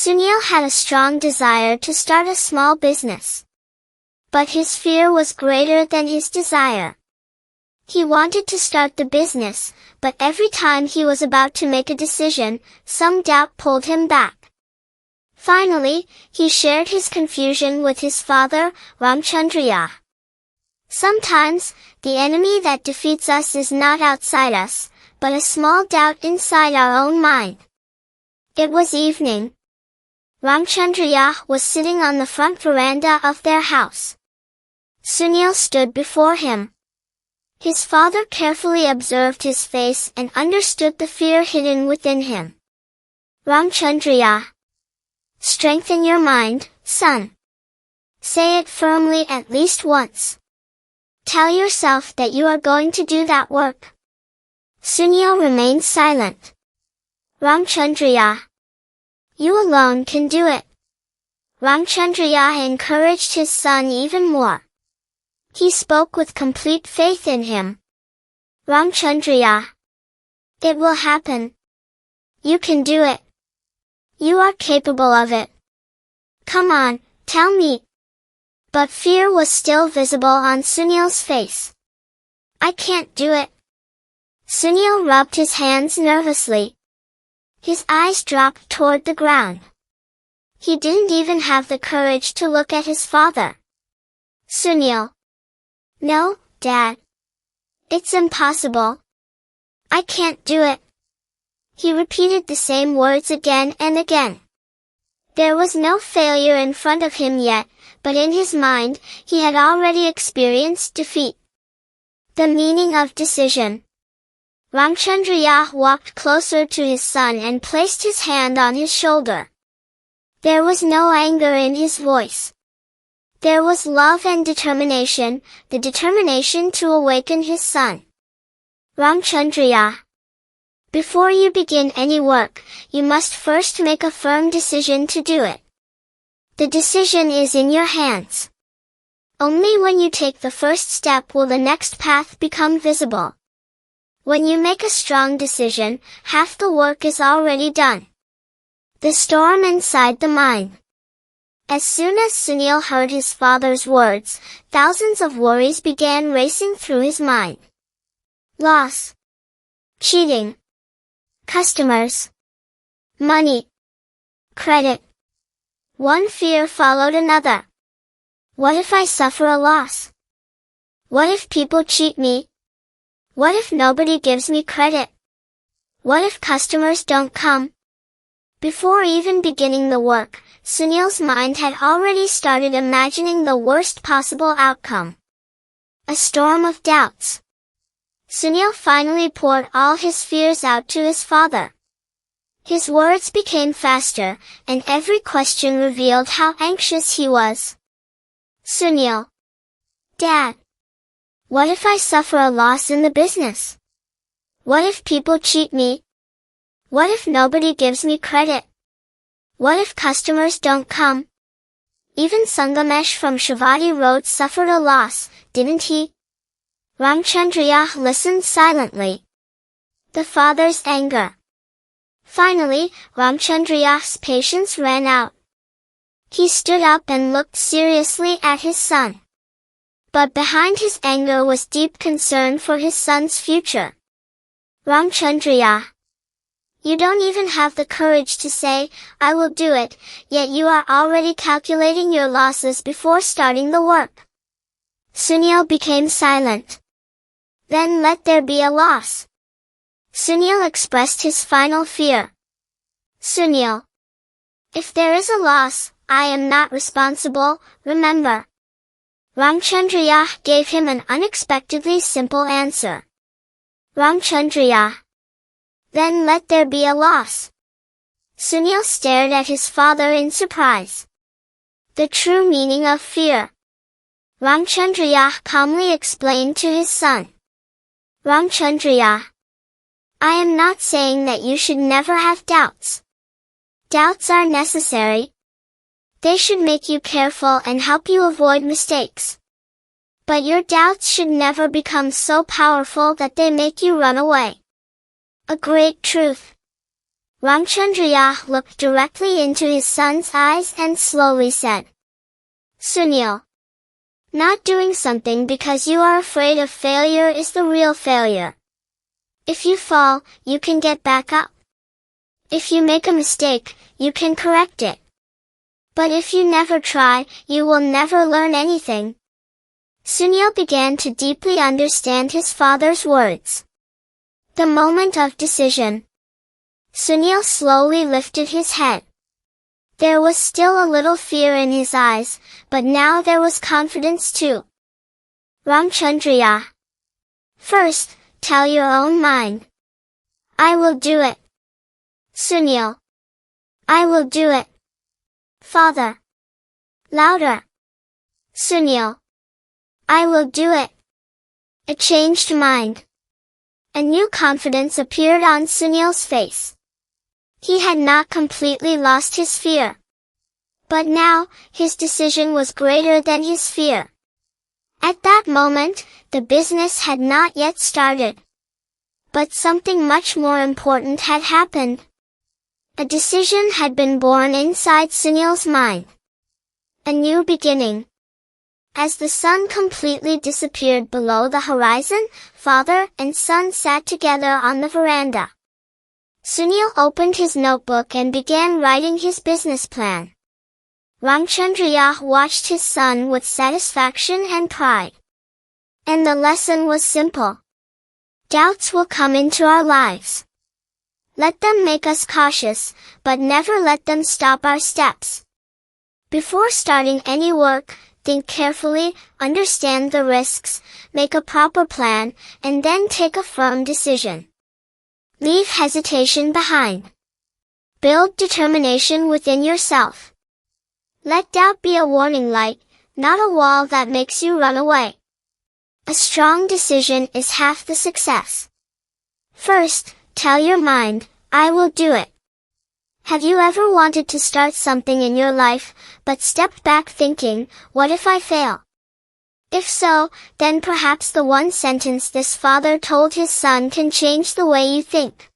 Sunil had a strong desire to start a small business. But his fear was greater than his desire. He wanted to start the business, but every time he was about to make a decision, some doubt pulled him back. Finally, he shared his confusion with his father, Ramachandraiah. Sometimes, the enemy that defeats us is not outside us, but a small doubt inside our own mind. It was evening. Ramachandraiah was sitting on the front veranda of their house. Sunil stood before him. His father carefully observed his face and understood the fear hidden within him. Ramachandraiah, strengthen your mind, son. Say it firmly at least once. Tell yourself that you are going to do that work. Sunil remained silent. Ramachandraiah, you alone can do it. Ramachandraiah encouraged his son even more. He spoke with complete faith in him. Ramachandraiah, it will happen. You can do it. You are capable of it. Come on, tell me. But fear was still visible on Sunil's face. I can't do it. Sunil rubbed his hands nervously. His eyes dropped toward the ground. He didn't even have the courage to look at his father. Sunil. No, Dad. It's impossible. I can't do it. He repeated the same words again and again. There was no failure in front of him yet, but in his mind, he had already experienced defeat. The meaning of decision. Ramachandraiah walked closer to his son and placed his hand on his shoulder. There was no anger in his voice. There was love and determination, the determination to awaken his son. Ramachandraiah, before you begin any work, you must first make a firm decision to do it. The decision is in your hands. Only when you take the first step will the next path become visible. When you make a strong decision, half the work is already done. The storm inside the mind. As soon as Sunil heard his father's words, thousands of worries began racing through his mind. Loss. Cheating. Customers. Money. Credit. One fear followed another. What if I suffer a loss? What if people cheat me? What if nobody gives me credit? What if customers don't come? Before even beginning the work, Sunil's mind had already started imagining the worst possible outcome. A storm of doubts. Sunil finally poured all his fears out to his father. His words became faster, and every question revealed how anxious he was. Sunil. Dad. What if I suffer a loss in the business? What if people cheat me? What if nobody gives me credit? What if customers don't come? Even Sangamesh from Shivati Road suffered a loss, didn't he? Ramachandraiah listened silently. The father's anger. Finally, Ramachandraiah's patience ran out. He stood up and looked seriously at his son. But behind his anger was deep concern for his son's future. Ramachandraiah, you don't even have the courage to say, I will do it, yet you are already calculating your losses before starting the work. Sunil became silent. Then let there be a loss. Sunil expressed his final fear. Sunil. If there is a loss, I am not responsible, remember. Ramachandraiah gave him an unexpectedly simple answer. Ramachandraiah. Then let there be a loss. Sunil stared at his father in surprise. The true meaning of fear. Ramachandraiah calmly explained to his son. Ramachandraiah. I am not saying that you should never have doubts. Doubts are necessary. They should make you careful and help you avoid mistakes. But your doubts should never become so powerful that they make you run away. A great truth. Ramachandraiah looked directly into his son's eyes and slowly said, Sunil, not doing something because you are afraid of failure is the real failure. If you fall, you can get back up. If you make a mistake, you can correct it. But if you never try, you will never learn anything. Sunil began to deeply understand his father's words. The moment of decision. Sunil slowly lifted his head. There was still a little fear in his eyes, but now there was confidence too. Ramachandraiah. First, tell your own mind. I will do it. Sunil. I will do it. Father. Louder. Sunil. I will do it. A changed mind. A new confidence appeared on Sunil's face. He had not completely lost his fear. But now, his decision was greater than his fear. At that moment, the business had not yet started. But something much more important had happened. A decision had been born inside Sunil's mind. A new beginning. As the sun completely disappeared below the horizon, father and son sat together on the veranda. Sunil opened his notebook and began writing his business plan. Ramachandraiah watched his son with satisfaction and pride. And the lesson was simple. Doubts will come into our lives. Let them make us cautious, but never let them stop our steps. Before starting any work, think carefully, understand the risks, make a proper plan, and then take a firm decision. Leave hesitation behind. Build determination within yourself. Let doubt be a warning light, not a wall that makes you run away. A strong decision is half the success. First, tell your mind, I will do it. Have you ever wanted to start something in your life, but stepped back thinking, what if I fail? If so, then perhaps the one sentence this father told his son can change the way you think.